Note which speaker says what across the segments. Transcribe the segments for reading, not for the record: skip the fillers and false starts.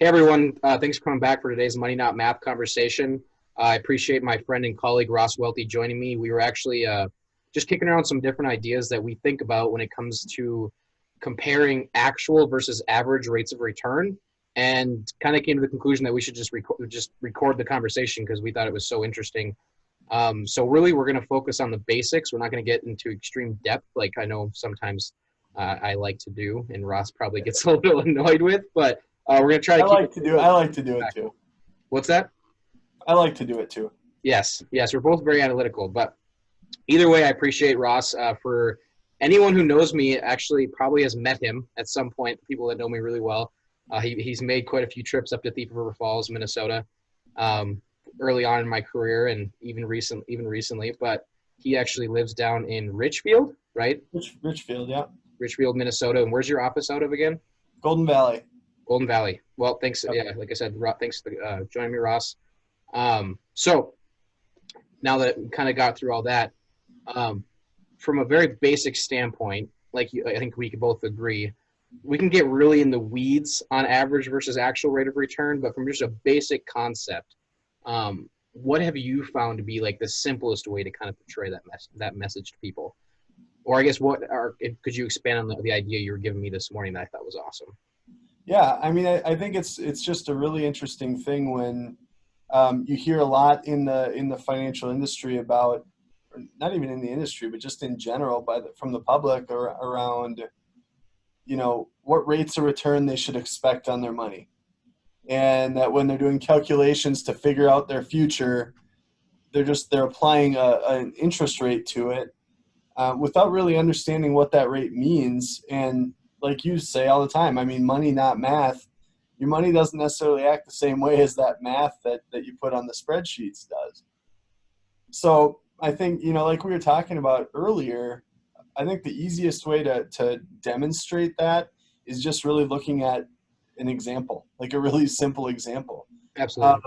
Speaker 1: Hey everyone, thanks for coming back for today's Money Not Math conversation. I appreciate my friend and colleague Ross Welte joining me. We were actually just kicking around some different ideas that we think about when it comes to comparing actual versus average rates of return, and kind of came to the conclusion that we should just record the conversation because we thought it was so interesting. So really, we're going to focus on the basics. We're not going to get into extreme depth like I know sometimes I like to do, and Ross probably gets a little annoyed with, but we're going to try to keep it.
Speaker 2: I like to do it too.
Speaker 1: What's that?
Speaker 2: I like to do it too.
Speaker 1: Yes, yes, we're both very analytical. But either way, I appreciate Ross. For anyone who knows me, actually probably has met him at some point. People that know me really well. He's made quite a few trips up to Thief River Falls, Minnesota, early on in my career, and even recently. But he actually lives down in Richfield, right?
Speaker 2: Richfield, yeah.
Speaker 1: Richfield, Minnesota. And where's your office out of again?
Speaker 2: Golden Valley.
Speaker 1: Golden Valley. Well, thanks.
Speaker 2: Yep.
Speaker 1: Yeah, like I said, thanks for joining me, Ross. So now that we kind of got through all that, from a very basic standpoint, I think we can both agree, we can get really in the weeds on average versus actual rate of return, but from just a basic concept, what have you found to be like the simplest way to kind of portray that message to people? Or I guess could you expand on the idea you were giving me this morning that I thought was awesome?
Speaker 2: Yeah, I mean, I think it's just a really interesting thing when you hear a lot in the financial industry about, not even in the industry, but just in general from the public or around, what rates of return they should expect on their money. And that when they're doing calculations to figure out their future, they're applying an interest rate to it without really understanding what that rate means. And like you say all the time, I mean, money, not math. Your money doesn't necessarily act the same way as that math that you put on the spreadsheets does. So I think, like we were talking about earlier, I think the easiest way to demonstrate that is just really looking at an example, like a really simple example.
Speaker 1: Absolutely.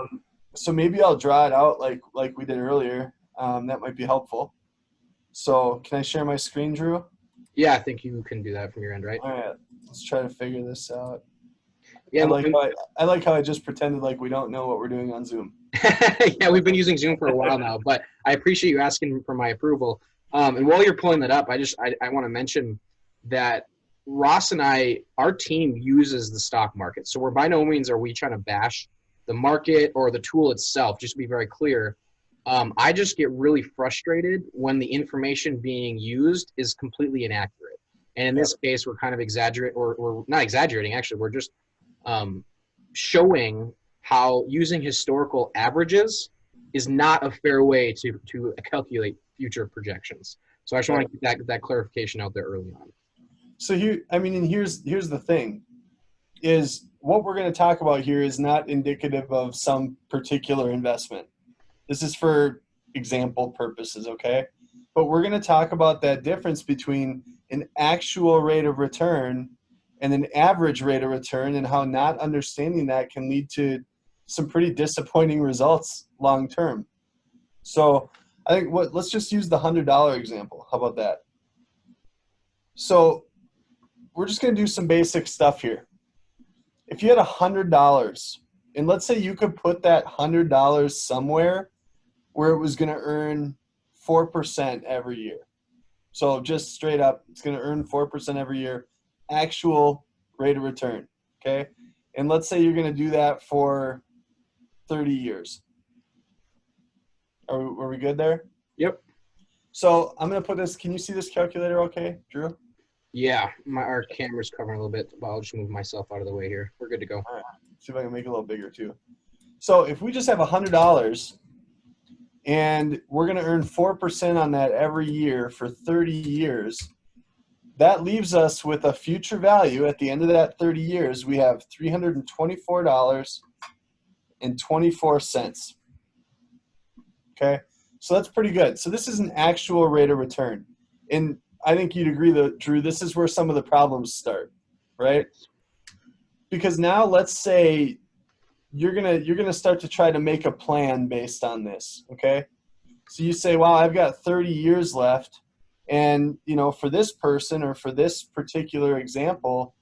Speaker 2: So maybe I'll draw it out like we did earlier. That might be helpful. So can I share my screen, Drew?
Speaker 1: Yeah, I think you can do that from your end, right?
Speaker 2: All right, let's try to figure this out.
Speaker 1: Yeah,
Speaker 2: I like how I just pretended like we don't know what we're doing on Zoom.
Speaker 1: yeah, we've been using Zoom for a while now, but I appreciate you asking for my approval. And while you're pulling that up, I want to mention that Ross and our team uses the stock market. So we're by no means are we trying to bash the market or the tool itself, just to be very clear. I just get really frustrated when the information being used is completely inaccurate. And in this case, we're kind of we're not exaggerating, actually. We're just showing how using historical averages is not a fair way to calculate future projections. So I just want to get that clarification out there early on.
Speaker 2: So here's the thing, is what we're going to talk about here is not indicative of some particular investment. This is for example purposes, okay? But we're going to talk about that difference between an actual rate of return and an average rate of return, and how not understanding that can lead to some pretty disappointing results long term. So I think let's just use the $100 example. How about that? So we're just going to do some basic stuff here. If you had $100, and let's say you could put that $100 somewhere where it was going to earn 4% every year. So just straight up, it's going to earn 4% every year, actual rate of return, okay? And let's say you're going to do that for 30 years. Are we good there?
Speaker 1: Yep.
Speaker 2: So I'm going to put this, can you see this calculator okay, Drew?
Speaker 1: Yeah, our camera's covering a little bit, but I'll just move myself out of the way here. We're good to go.
Speaker 2: All right, see if I can make it a little bigger too. So if we just have $100 and we're going to earn 4% on that every year for 30 years, that leaves us with a future value at the end of that 30 years. We have $324.24. Okay, so that's pretty good. So this is an actual rate of return. And I think you'd agree, Drew, this is where some of the problems start, right? Because now let's say you're gonna start to try to make a plan based on this, okay? So you say, wow, I've got 30 years left, and for this person or for this particular example,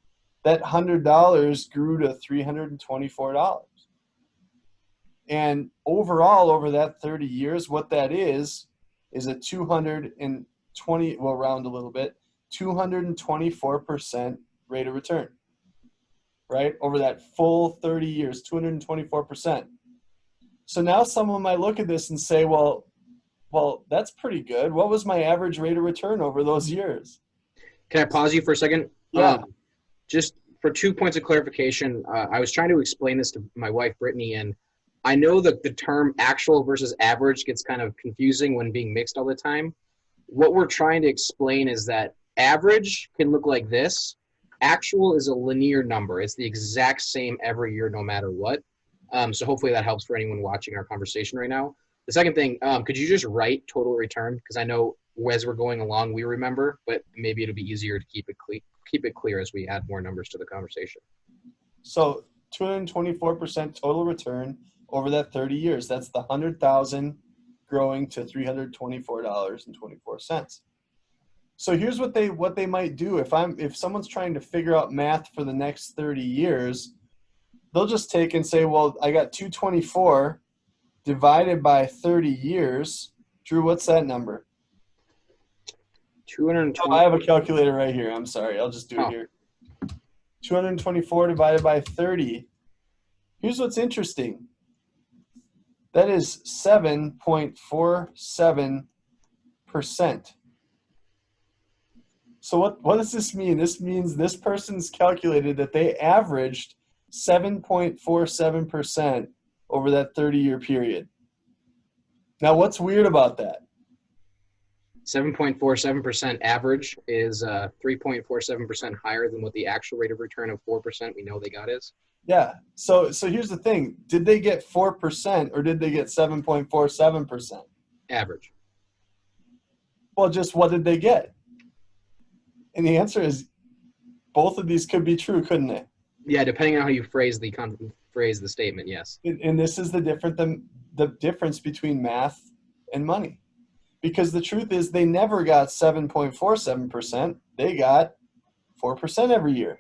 Speaker 2: that $100 grew to $324. And overall, over that 30 years, what that is a 220, we'll round a little bit, 224% rate of return, right? Over that full 30 years, 224%. So now someone might look at this and say, well, that's pretty good. What was my average rate of return over those years?
Speaker 1: Can I pause you for a second?
Speaker 2: Yeah.
Speaker 1: Just for 2 points of clarification, I was trying to explain this to my wife, Brittany, and I know that the term actual versus average gets kind of confusing when being mixed all the time. What we're trying to explain is that average can look like this. Actual is a linear number. It's the exact same every year, no matter what. So hopefully that helps for anyone watching our conversation right now. The second thing, could you just write total return? Because I know as we're going along, we remember, but maybe it'll be easier to keep it clear as we add more numbers to the conversation.
Speaker 2: So 224% total return over that 30 years. That's the 100,000 growing to $324.24. So here's what they might do if someone's trying to figure out math for the next 30 years, they'll just take and say, well, I got 224 divided by 30 years. Drew, what's that number?
Speaker 1: 220.
Speaker 2: Oh, I have a calculator right here. I'm sorry. I'll just do it here. 224 divided by 30. Here's what's interesting. That is 7.47%. So what does this mean? This means this person's calculated that they averaged 7.47% over that 30-year period. Now, what's weird about that?
Speaker 1: 7.47% average is 3.47% higher than what the actual rate of return of 4% we know they got is.
Speaker 2: Yeah. So here's the thing. Did they get 4% or did they get 7.47%?
Speaker 1: Average.
Speaker 2: Well, just what did they get? And the answer is both of these could be true, couldn't they?
Speaker 1: Yeah, depending on how you phrase the statement, yes.
Speaker 2: And this is the difference between math and money. Because the truth is they never got 7.47%. They got 4% every year.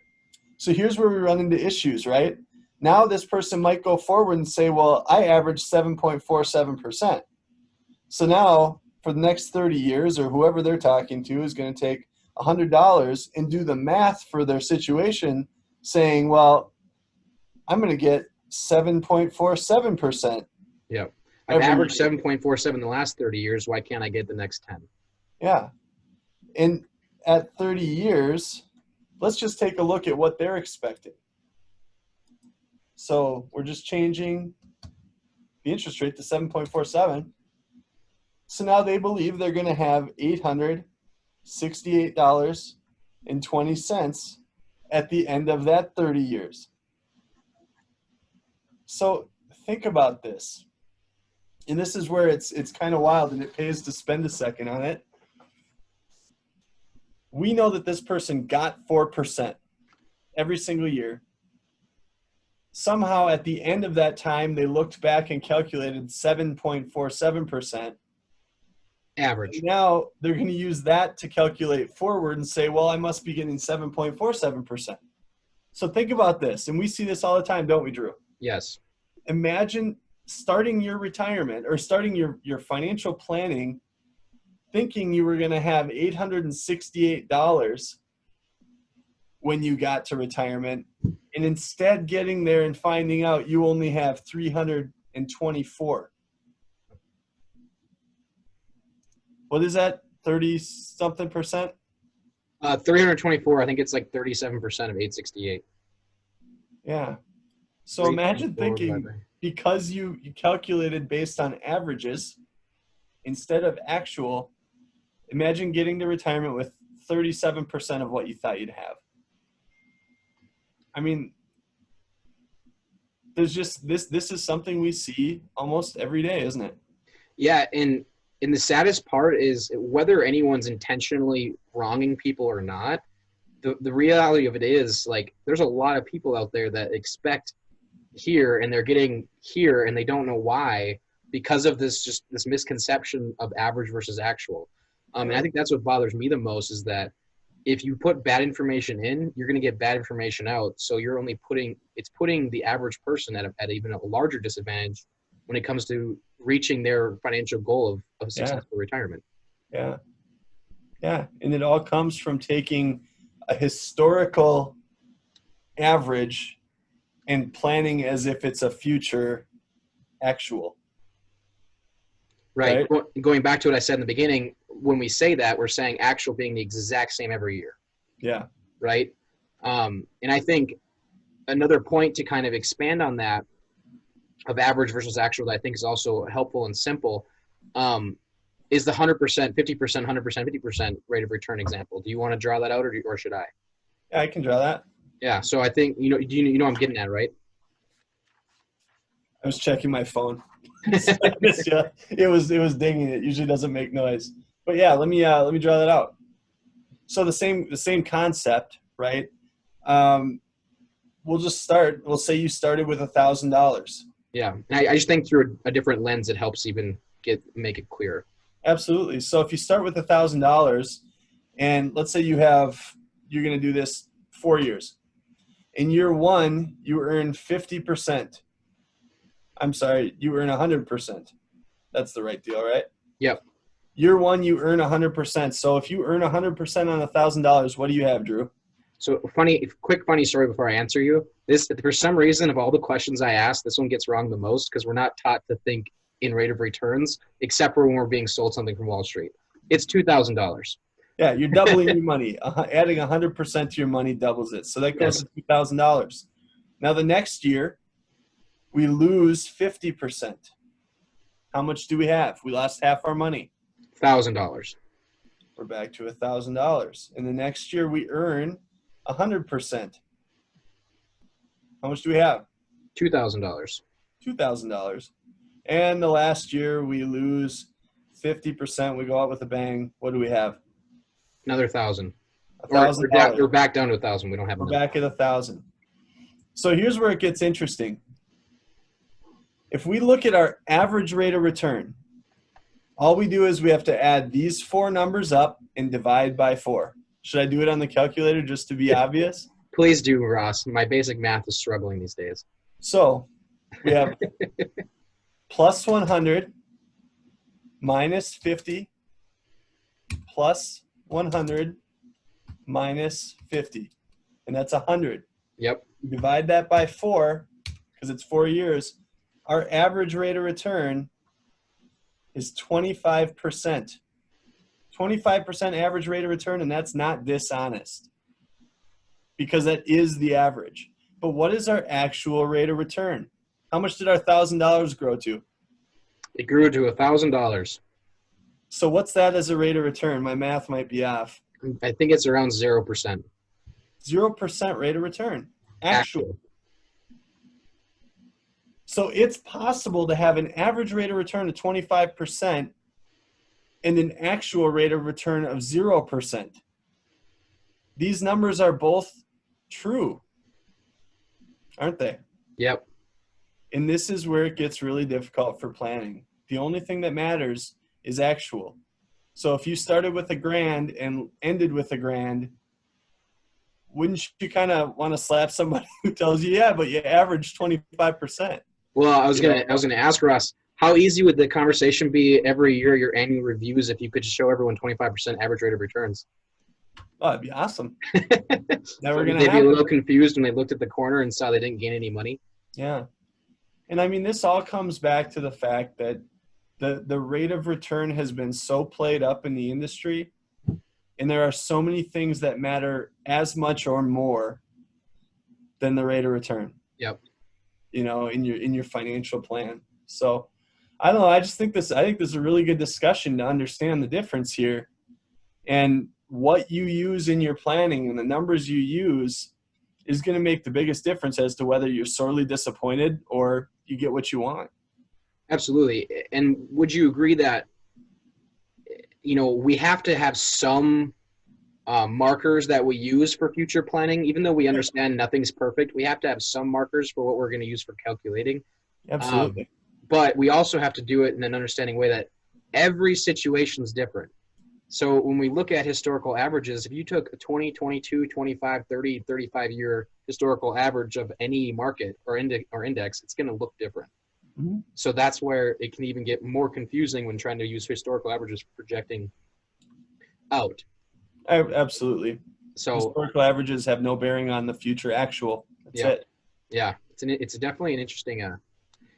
Speaker 2: So here's where we run into issues, right? Now this person might go forward and say, well, I averaged 7.47%. So now for the next 30 years or whoever they're talking to is going to take $100 and do the math for their situation saying, well, I'm going to get 7.47%.
Speaker 1: Yeah. I've averaged 7.47 the last 30 years. Why can't I get the next 10?
Speaker 2: Yeah. And at 30 years, let's just take a look at what they're expecting. So we're just changing the interest rate to 7.47. So now they believe they're going to have $868.20 at the end of that 30 years. So think about this. And this is where it's kind of wild and it pays to spend a second on it. We know that this person got 4% every single year. Somehow at the end of that time, they looked back and calculated 7.47%.
Speaker 1: Average.
Speaker 2: And now they're going to use that to calculate forward and say, well, I must be getting 7.47%. So think about this. And we see this all the time, don't we, Drew?
Speaker 1: Yes.
Speaker 2: Imagine starting your retirement or starting your financial planning thinking you were going to have $868 when you got to retirement, and instead getting there and finding out you only have $324. What is that? 30-something percent?
Speaker 1: 324, I think it's like 37% of 868.
Speaker 2: Yeah. So imagine thinking, because you calculated based on averages instead of actual, imagine getting to retirement with 37% of what you thought you'd have. I mean, there's just this is something we see almost every day, isn't it?
Speaker 1: Yeah, and the saddest part is whether anyone's intentionally wronging people or not, the reality of it is, like, there's a lot of people out there that expect here and they're getting here and they don't know why, because of this misconception of average versus actual. And I think that's what bothers me the most, is that if you put bad information in, you're going to get bad information out. So you're only putting the average person at even a larger disadvantage when it comes to reaching their financial goal of successful retirement.
Speaker 2: Yeah. Yeah. And it all comes from taking a historical average and planning as if it's a future actual.
Speaker 1: Right. Going back to what I said in the beginning, when we say that, we're saying actual being the exact same every year.
Speaker 2: Yeah.
Speaker 1: Right. And I think another point to kind of expand on that of average versus actual that I think is also helpful and simple is the 100%, 50%, 100%, 50% rate of return example. Do you want to draw that out or should I?
Speaker 2: Yeah, I can draw that.
Speaker 1: Yeah. So I think, you know I'm getting at, right?
Speaker 2: I was checking my phone. It was dinging. It usually doesn't make noise. But yeah, let me draw that out. So the same concept, right? We'll just start. We'll say you started with $1,000.
Speaker 1: Yeah. And I just think through a different lens, it helps even make it clearer.
Speaker 2: Absolutely. So if you start with $1,000, and let's say you're going to do this 4 years. In year one, you earn 50%. I'm sorry, you earn 100%. That's the right deal, right?
Speaker 1: Yep.
Speaker 2: Year one, you earn 100%. So if you earn 100% on $1,000, what do you have, Drew?
Speaker 1: So quick funny story before I answer you. This, for some reason, of all the questions I ask, this one gets wrong the most because we're not taught to think in rate of returns, except for when we're being sold something from Wall Street. It's $2,000.
Speaker 2: Yeah, you're doubling your money. Adding 100% to your money doubles it. So that goes to $2,000. Now the next year, we lose 50%. How much do we have? We lost half our money.
Speaker 1: $1,000.
Speaker 2: We're back to $1,000. And the next year, we earn 100%. How much do we have?
Speaker 1: $2,000.
Speaker 2: $2,000. And the last year, we lose 50%. We go out with a bang. What do we have?
Speaker 1: Another $1,000.
Speaker 2: $1,000.
Speaker 1: We're back down to 1,000. We don't have.
Speaker 2: We're back at 1,000. So here's where it gets interesting. If we look at our average rate of return, all we do is we have to add these four numbers up and divide by 4. Should I do it on the calculator just to be obvious?
Speaker 1: Please do, Ross. My basic math is struggling these days.
Speaker 2: So we have plus 100 minus 50 plus 100 minus 50. And that's 100.
Speaker 1: Yep.
Speaker 2: Divide that by 4 because it's 4 years. Our average rate of return is 25%. 25% average rate of return, and that's not dishonest because that is the average. But what is our actual rate of return? How much did our $1,000 grow to?
Speaker 1: It grew to $1,000.
Speaker 2: So what's that as a rate of return? My math might be off.
Speaker 1: I think it's around 0%.
Speaker 2: 0% rate of return. Actual. So it's possible to have an average rate of return of 25% and an actual rate of return of 0%. These numbers are both true, aren't they?
Speaker 1: Yep.
Speaker 2: And this is where it gets really difficult for planning. The only thing that matters is actual. So if you started with $1,000 and ended with $1,000, wouldn't you kind of want to slap somebody who tells you, yeah, but you averaged 25%?
Speaker 1: Well, I was gonna ask Ross, how easy would the conversation be every year, your annual reviews, if you could show everyone 25% average rate of returns?
Speaker 2: Oh, that'd be awesome. Never gonna
Speaker 1: They'd
Speaker 2: happen.
Speaker 1: be a little confused when they looked at the corner and saw they didn't gain any money.
Speaker 2: Yeah. And I mean, this all comes back to the fact that the rate of return has been so played up in the industry, and there are so many things that matter as much or more than the rate of return.
Speaker 1: Yep.
Speaker 2: You know, in your financial plan. So I don't know. I think this is a really good discussion to understand the difference here, and what you use in your planning and the numbers you use is going to make the biggest difference as to whether you're sorely disappointed or you get what you want.
Speaker 1: Absolutely. And would you agree that, we have to have some markers that we use for future planning, even though we understand nothing's perfect? We have to have some markers for what we're going to use for calculating.
Speaker 2: Absolutely.
Speaker 1: But we also have to do it in an understanding way that every situation is different. So when we look at historical averages, if you took a 20, 22, 25, 30, 35-year historical average of any market or index, it's going to look different.
Speaker 2: Mm-hmm.
Speaker 1: So that's where it can even get more confusing when trying to use historical averages for projecting out.
Speaker 2: Absolutely.
Speaker 1: So
Speaker 2: Historical averages have no bearing on the future actual. That's
Speaker 1: yeah,
Speaker 2: it.
Speaker 1: yeah, it's definitely an interesting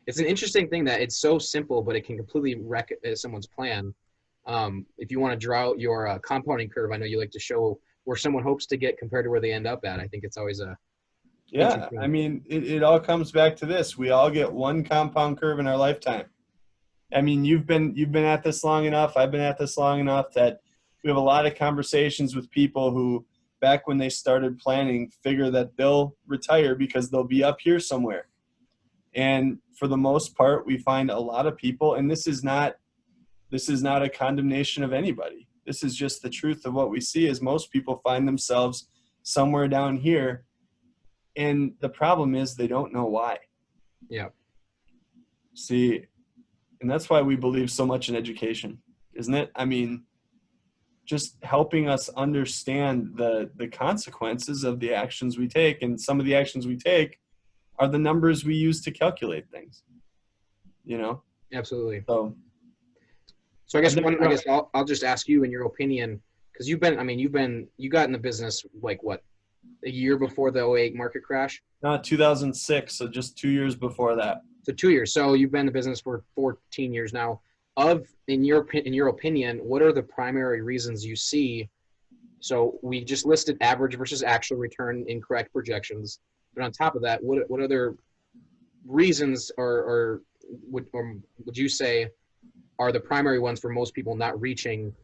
Speaker 1: it's an interesting thing that it's so simple, but it can completely wreck someone's plan. If you want to draw out your compounding curve, I know you like to show where someone hopes to get compared to where they end up at. I think it's always a
Speaker 2: Yeah, I mean, it all comes back to this. We all get one compound curve in our lifetime. I mean, you've been at this long enough. I've been at this long enough that we have a lot of conversations with people who, back when they started planning, figure that they'll retire because they'll be up here somewhere. And for the most part, we find a lot of people, and this is not a condemnation of anybody. This is just the truth of what we see is most people find themselves somewhere down here. And the problem is they don't know why.
Speaker 1: Yeah.
Speaker 2: See, and that's why we believe so much in education, isn't it? I mean, just helping us understand the consequences of the actions we take. And some of the actions we take are the numbers we use to calculate things, you know?
Speaker 1: Absolutely.
Speaker 2: So
Speaker 1: I guess I'll just ask you in your opinion, because you got in the business like what, a year before the '08 market crash?
Speaker 2: Not 2006, so just 2 years before that.
Speaker 1: So 2 years. So you've been in the business for 14 years now. In your opinion, what are the primary reasons you see? So we just listed average versus actual return, incorrect projections. But on top of that, what other reasons would you say are the primary ones for most people not reaching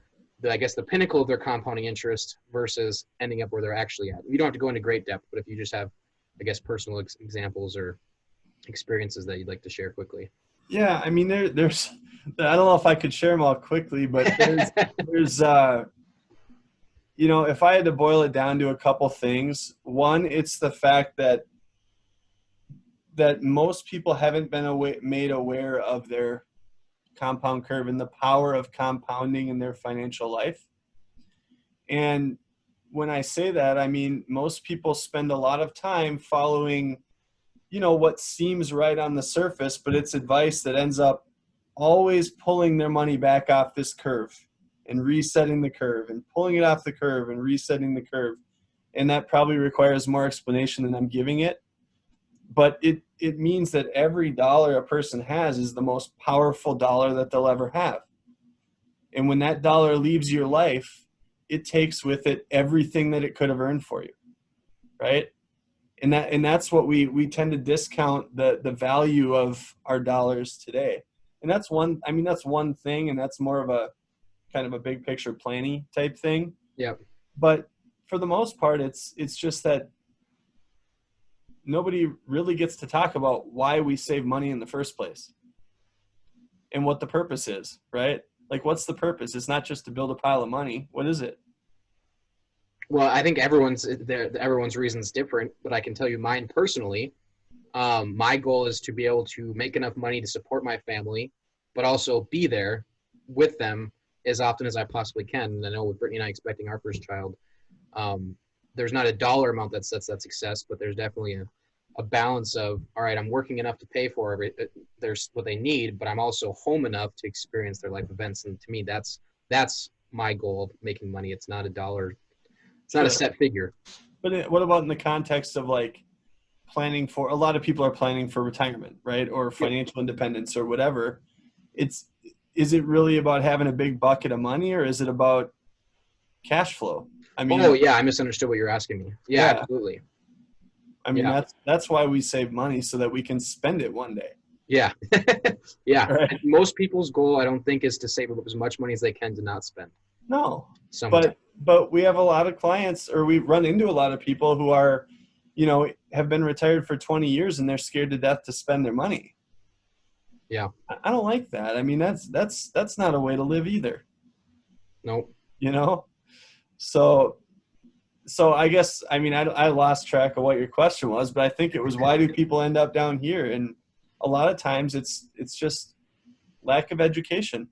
Speaker 1: the pinnacle of their compounding interest versus ending up where they're actually at? You don't have to go into great depth, but if you just have, personal examples or experiences that you'd like to share quickly.
Speaker 2: Yeah, I mean, there's I don't know if I could share them all quickly, but there's if I had to boil it down to a couple things, one, it's the fact that most people haven't been made aware of their compound curve and the power of compounding in their financial life. And when I say that, I mean, most people spend a lot of time following, what seems right on the surface, but it's advice that ends up always pulling their money back off this curve and resetting the curve and pulling it off the curve and resetting the curve. And that probably requires more explanation than I'm giving it. But it means that every dollar a person has is the most powerful dollar that they'll ever have. And when that dollar leaves your life, it takes with it everything that it could have earned for you, right? And that's what we tend to discount the value of our dollars today. And that's one thing, and that's more of a kind of a big picture planning type thing.
Speaker 1: Yeah.
Speaker 2: But for the most part, it's just that nobody really gets to talk about why we save money in the first place and what the purpose is, right? Like, what's the purpose? It's not just to build a pile of money. What is it?
Speaker 1: Well, I think everyone's reason's different, but I can tell you mine personally. My goal is to be able to make enough money to support my family, but also be there with them as often as I possibly can. And I know with Brittany and I expecting our first child, there's not a dollar amount that sets that success, but there's definitely a balance of, all right, I'm working enough to pay for there's what they need, but I'm also home enough to experience their life events. And to me, that's my goal of making money. It's not a dollar. It's not a set figure.
Speaker 2: But what about in the context of like planning for, a lot of people are planning for retirement, right? Or financial independence or whatever. Is it really about having a big bucket of money, or is it about cash flow? I mean,
Speaker 1: I misunderstood what you're asking me. Yeah. Absolutely.
Speaker 2: I mean, that's why we save money, so that we can spend it one day.
Speaker 1: Yeah. Yeah.
Speaker 2: Right.
Speaker 1: Most people's goal, I don't think, is to save up as much money as they can to not spend.
Speaker 2: No. But we have a lot of clients, or we run into a lot of people who are, have been retired for 20 years and they're scared to death to spend their money.
Speaker 1: Yeah.
Speaker 2: I don't like that. I mean, that's not a way to live either.
Speaker 1: Nope.
Speaker 2: So I guess, I mean, I lost track of what your question was, but I think it was, why do people end up down here? And a lot of times it's just lack of education.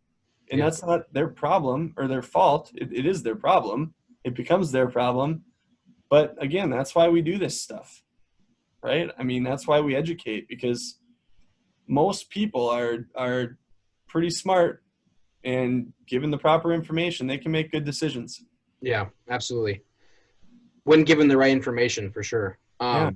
Speaker 2: And
Speaker 1: Yeah.
Speaker 2: that's not their problem or their fault. It is their problem. It becomes their problem. But again, that's why we do this stuff, right? I mean, that's why we educate, because most people are pretty smart, and given the proper information, they can make good decisions.
Speaker 1: Yeah, absolutely. When given the right information, for sure.
Speaker 2: Yeah.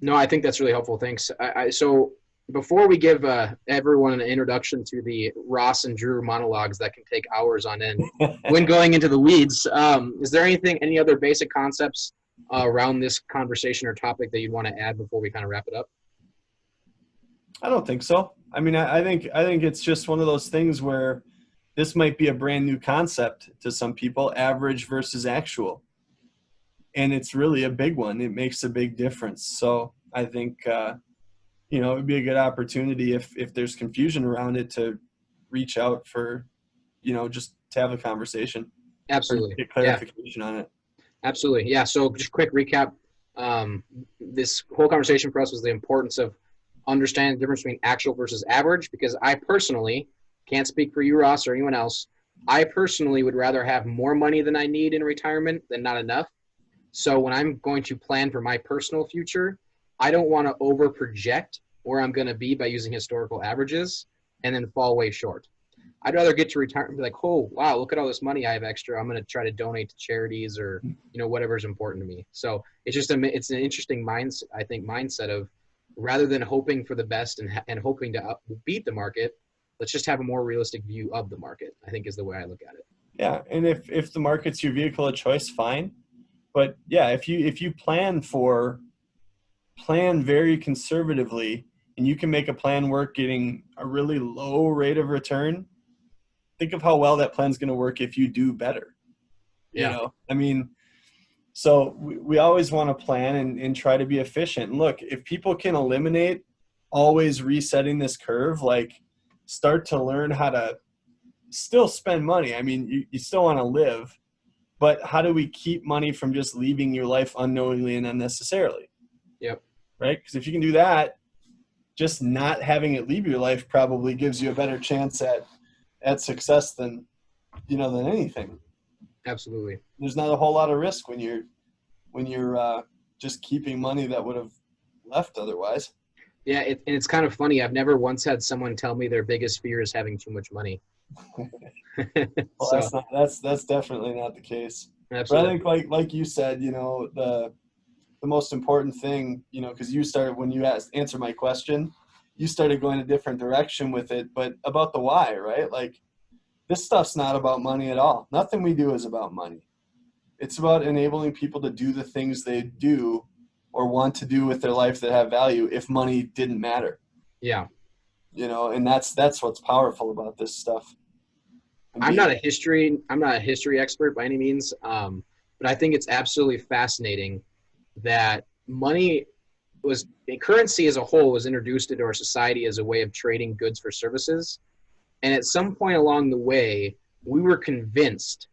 Speaker 1: No, I think that's really helpful. Thanks. So before we give everyone an introduction to the Ross and Drew monologues that can take hours on end, when going into the weeds, is there any other basic concepts around this conversation or topic that you'd want to add before we kind of wrap it up?
Speaker 2: I don't think so. I mean, I think it's just one of those things where this might be a brand new concept to some people, average versus actual. And it's really a big one. It makes a big difference. So I think, it would be a good opportunity if there's confusion around it to reach out for, just to have a conversation.
Speaker 1: Absolutely.
Speaker 2: Or get clarification on it.
Speaker 1: Absolutely. Yeah. So just quick recap. This whole conversation for us was the importance of understanding the difference between actual versus average, because I personally can't speak for you, Ross, or anyone else. I personally would rather have more money than I need in retirement than not enough. So when I'm going to plan for my personal future, I don't want to over project where I'm going to be by using historical averages and then fall way short. I'd rather get to retirement and be like, oh, wow, look at all this money I have extra. I'm going to try to donate to charities or, whatever is important to me. So it's just it's an interesting mindset of, rather than hoping for the best and hoping to beat the market, let's just have a more realistic view of the market, I think, is the way I look at it.
Speaker 2: Yeah. And if the market's your vehicle of choice, fine. But yeah, if you plan very conservatively, and you can make a plan work getting a really low rate of return, think of how well that plan's going to work if you do better.
Speaker 1: Yeah.
Speaker 2: I mean, so we always want to plan and try to be efficient. And look, if people can eliminate always resetting this curve, like start to learn how to still spend money. I mean, you still want to live, but how do we keep money from just leaving your life unknowingly and unnecessarily?
Speaker 1: Yep.
Speaker 2: Right? Because if you can do that, just not having it leave your life probably gives you a better chance at success than anything.
Speaker 1: Absolutely.
Speaker 2: There's not a whole lot of risk when you're just keeping money that would have left otherwise.
Speaker 1: Yeah, and it's kind of funny. I've never once had someone tell me their biggest fear is having too much money.
Speaker 2: Well, so, that's definitely not the case.
Speaker 1: Absolutely.
Speaker 2: But I think like you said, the most important thing, because you started, when you answer my question, you started going a different direction with it, but about the why, right? Like, this stuff's not about money at all. Nothing we do is about money. It's about enabling people to do the things they do or want to do with their life that have value if money didn't matter.
Speaker 1: Yeah.
Speaker 2: And that's what's powerful about this stuff.
Speaker 1: I'm not a history expert by any means, but I think it's absolutely fascinating that currency as a whole was introduced into our society as a way of trading goods for services. And at some point along the way, we were convinced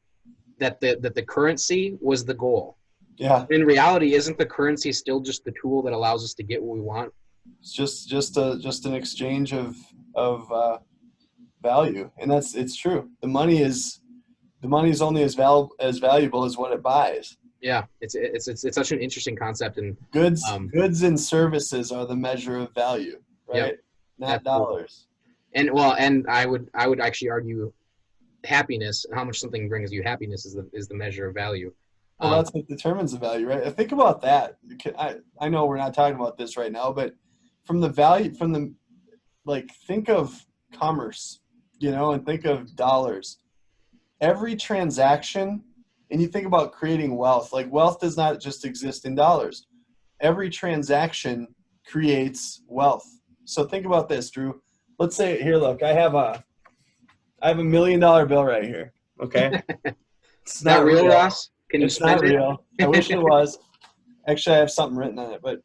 Speaker 1: that the currency was the goal.
Speaker 2: Yeah.
Speaker 1: In reality, isn't the currency still just the tool that allows us to get what we want?
Speaker 2: It's just an exchange of value, and it's true. The money is only as valuable as what it buys.
Speaker 1: Yeah, it's such an interesting concept, and
Speaker 2: goods and services are the measure of value, right?
Speaker 1: Yep,
Speaker 2: not
Speaker 1: absolutely.
Speaker 2: dollars.
Speaker 1: And I would actually argue happiness and how much something brings you happiness is the measure of value.
Speaker 2: Well, that's what determines the value, right? Think about that. I know we're not talking about this right now, but think of commerce, and think of dollars. Every transaction, and you think about creating wealth, like wealth does not just exist in dollars. Every transaction creates wealth. So think about this, Drew. Let's say here, look, I have a $1 million bill right here. Okay.
Speaker 1: It's not real, Ross? Can you spend it?
Speaker 2: It's not real. I wish it was. Actually, I have something written on it, but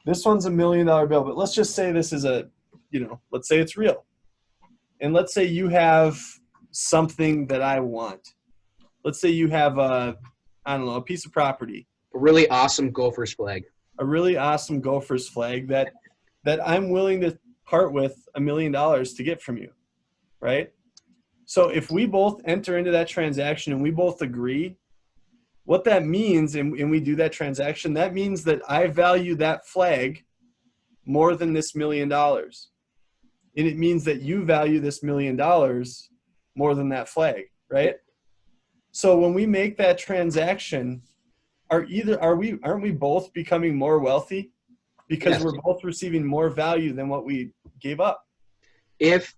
Speaker 2: this one's $1 million bill. But let's just say this is let's say it's real. And let's say you have something that I want. Let's say you have a piece of property.
Speaker 1: A really awesome Gophers flag.
Speaker 2: A really awesome Gophers flag that I'm willing to part with $1 million to get from you, right? So if we both enter into that transaction and we both agree, what that means, and we do that transaction, that means that I value that flag more than this $1 million. And it means that you value this $1 million more than that flag, right? So when we make that transaction, aren't we both becoming more wealthy because
Speaker 1: Yes.
Speaker 2: we're both receiving more value than what we gave up?
Speaker 1: If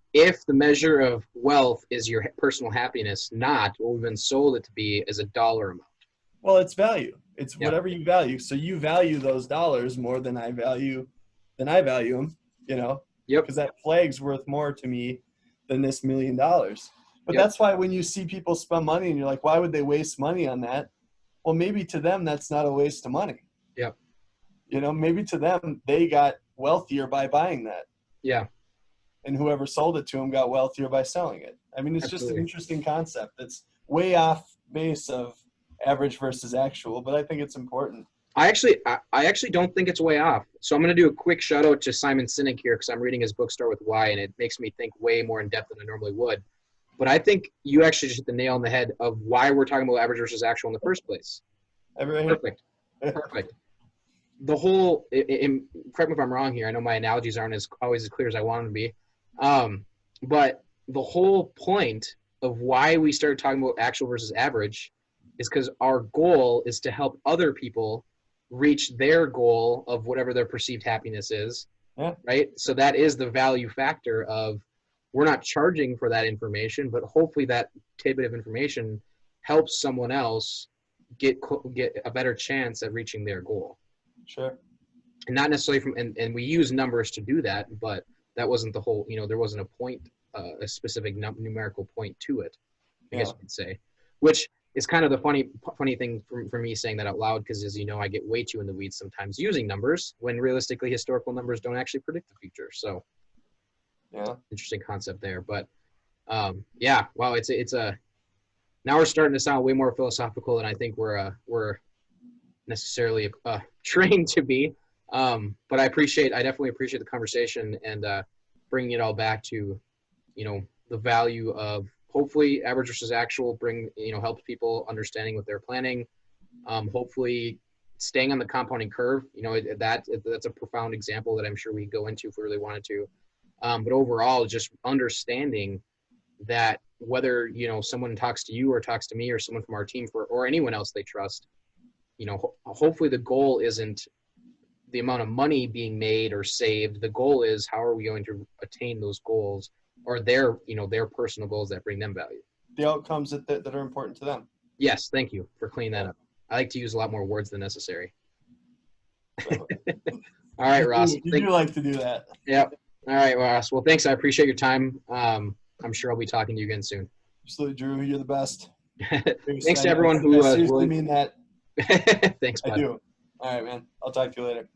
Speaker 1: the measure of wealth is your personal happiness, not what we've been sold it to be is a dollar amount.
Speaker 2: Well, it's value. It's
Speaker 1: Yep.
Speaker 2: whatever you value. So you value those dollars more than I value them, you know?
Speaker 1: Yep.
Speaker 2: Because that flag's worth more to me than this $1 million. But
Speaker 1: Yep.
Speaker 2: that's why when you see people spend money and you're like, why would they waste money on that? Well, maybe to them that's not a waste of money.
Speaker 1: Yep.
Speaker 2: You know, maybe to them they got wealthier by buying that.
Speaker 1: Yeah.
Speaker 2: And whoever sold it to them got wealthier by selling it. I mean, it's
Speaker 1: Absolutely.
Speaker 2: just an interesting concept. It's way off base of average versus actual, but I think it's important.
Speaker 1: I actually don't think it's way off. So I'm going to do a quick shout out to Simon Sinek here because I'm reading his book Start With Why, and it makes me think way more in depth than I normally would. But I think you actually just hit the nail on the head of why we're talking about average versus actual in the first place. Perfect. The whole, correct me if I'm wrong here, I know my analogies aren't always as clear as I want them to be, but the whole point of why we started talking about actual versus average is because our goal is to help other people reach their goal of whatever their perceived happiness is, right? So that is the value factor of we're not charging for that information, but hopefully that tidbit of information helps someone else get a better chance at reaching their goal.
Speaker 2: Sure.
Speaker 1: And not necessarily and we use numbers to do that, but that wasn't the whole, there wasn't a point, a specific numerical point to it, I guess you could say, which is kind of the funny thing for me saying that out loud, because as you know, I get way too in the weeds sometimes using numbers when realistically historical numbers don't actually predict the future. So interesting concept there. But yeah, wow, it's a now we're starting to sound way more philosophical than I think we're necessarily trained to be. But I definitely appreciate the conversation and bringing it all back to, the value of hopefully average versus actual helps people understanding what they're planning. Hopefully staying on the compounding curve, that's a profound example that I'm sure we could go into if we really wanted to. But overall, just understanding that whether, someone talks to you or talks to me or someone from our team or anyone else they trust, hopefully the goal isn't the amount of money being made or saved. The goal is how are we going to attain those goals or their personal goals that bring them value.
Speaker 2: The outcomes that are important to them.
Speaker 1: Yes. Thank you for cleaning that up. I like to use a lot more words than necessary. All right, Ross.
Speaker 2: You do like to do that.
Speaker 1: Yep. All right, Ross. Well, thanks. I appreciate your time. I'm sure I'll be talking to you again soon.
Speaker 2: Absolutely, Drew. You're the best.
Speaker 1: Thanks to everyone who
Speaker 2: I seriously mean that.
Speaker 1: Thanks, bud.
Speaker 2: I do. All right, man. I'll talk to you later.